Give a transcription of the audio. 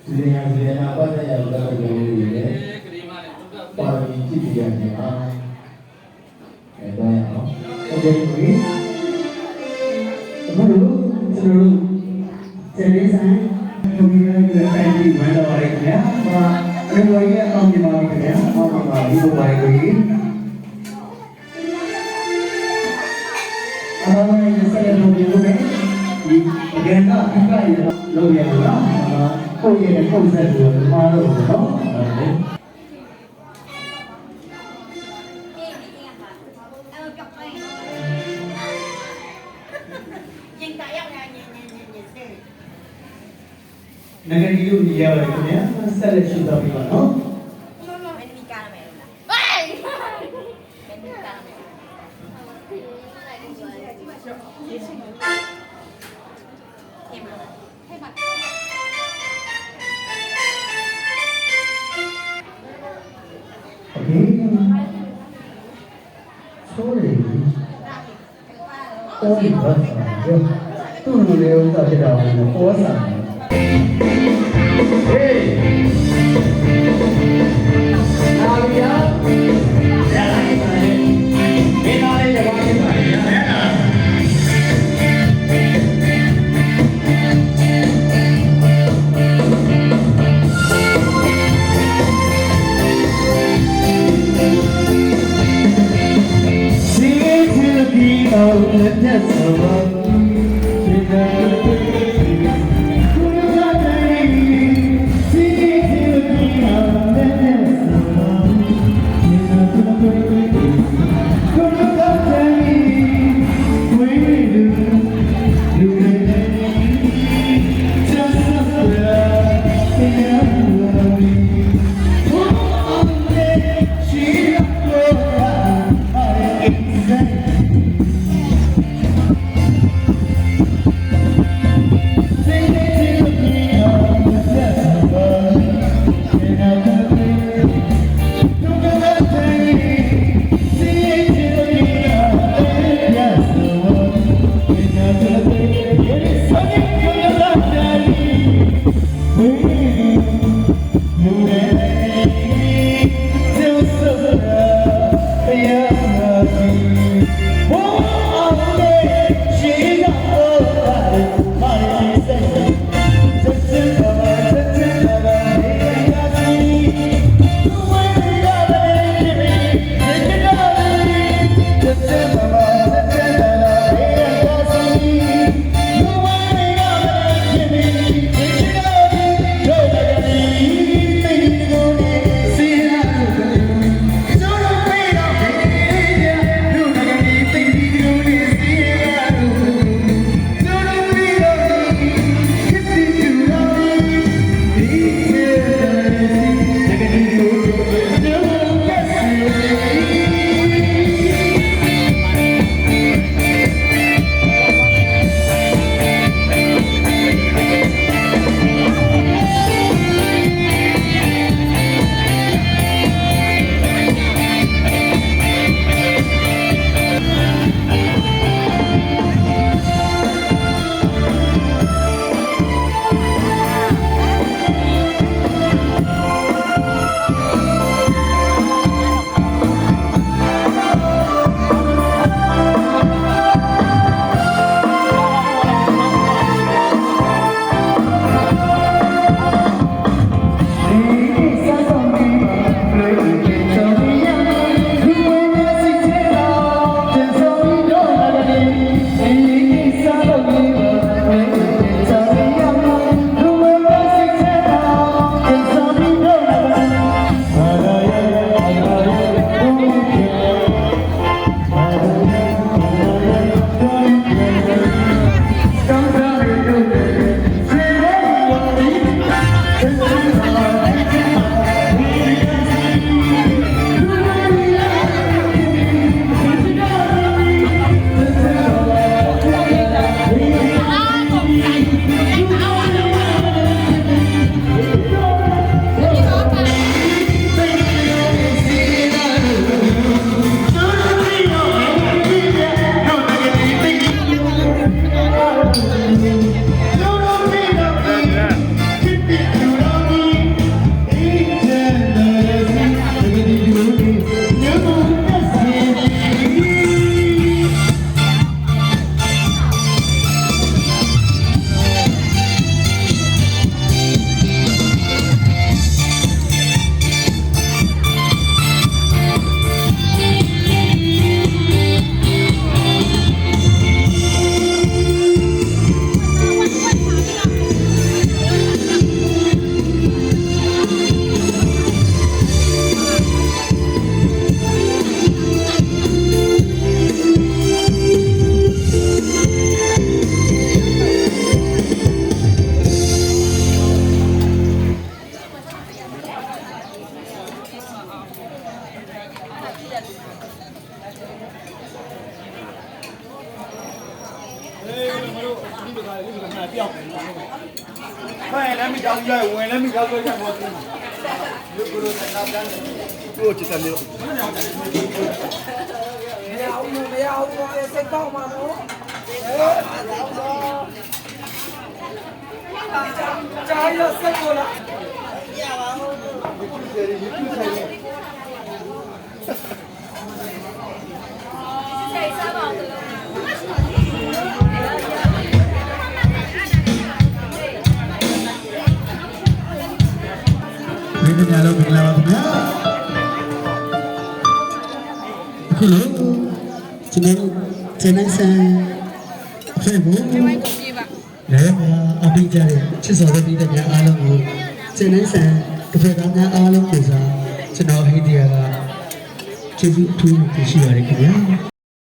Zilena pada yang kita ketahui ini, para inti dia ni ah, ada yang, okey ni, dulu, jadi saya kemudian kita di mana orang ni, ada orang yang kami mahu ni, ibu baik ni, orang yang saya mahu ni, agenda kita ini, loh yang mana. ကိုယ့်ရဲ့ပုံစံကိုမှားလို့နော်။နိုင်ငံကြီးတို့နေရာပါတယ်ခင်ဗျာဆက်လက်ရှုသွားပြီပါနော်။မင်းမီကားမယ်လား။ဟိုင်းမင်းမီကားမယ်။ဟေးမSorry. Oh, what? Tu lu lewat tak ada apa puasa. Hey. Nabiya. Jalan kita ni. Bina ni jalan kita ni. Ya. Oh, that's so lovely. ဝင်လည်းမိကောက်ကြပါဘူးလူကိုယ်ကနားတယ်တို့ချစ်တယ်လို့မရအောင်စိတ်ကောက်မှာနော်ကြာရစိတ်ကိုလားရပါဘူး谁စားပါဦးလို့ဒီနေ့လည်းမင်္ဂလာပါခင်ဗျာအခုလို့ကျွန်တော်ဇန်နဆန်အဖေဘူးလည်းအပိကြတဲ့ချစ်စော်တဲ့ပြည်သူများအားလုံးကိုဇန်နဆန်တစ်ဖက်သားများအားလုံးကိုစားကျွန်တော်ဟိဒီယာကကျေးဇူးအထူးတင်ရှိပါတယ်ခင်ဗျာ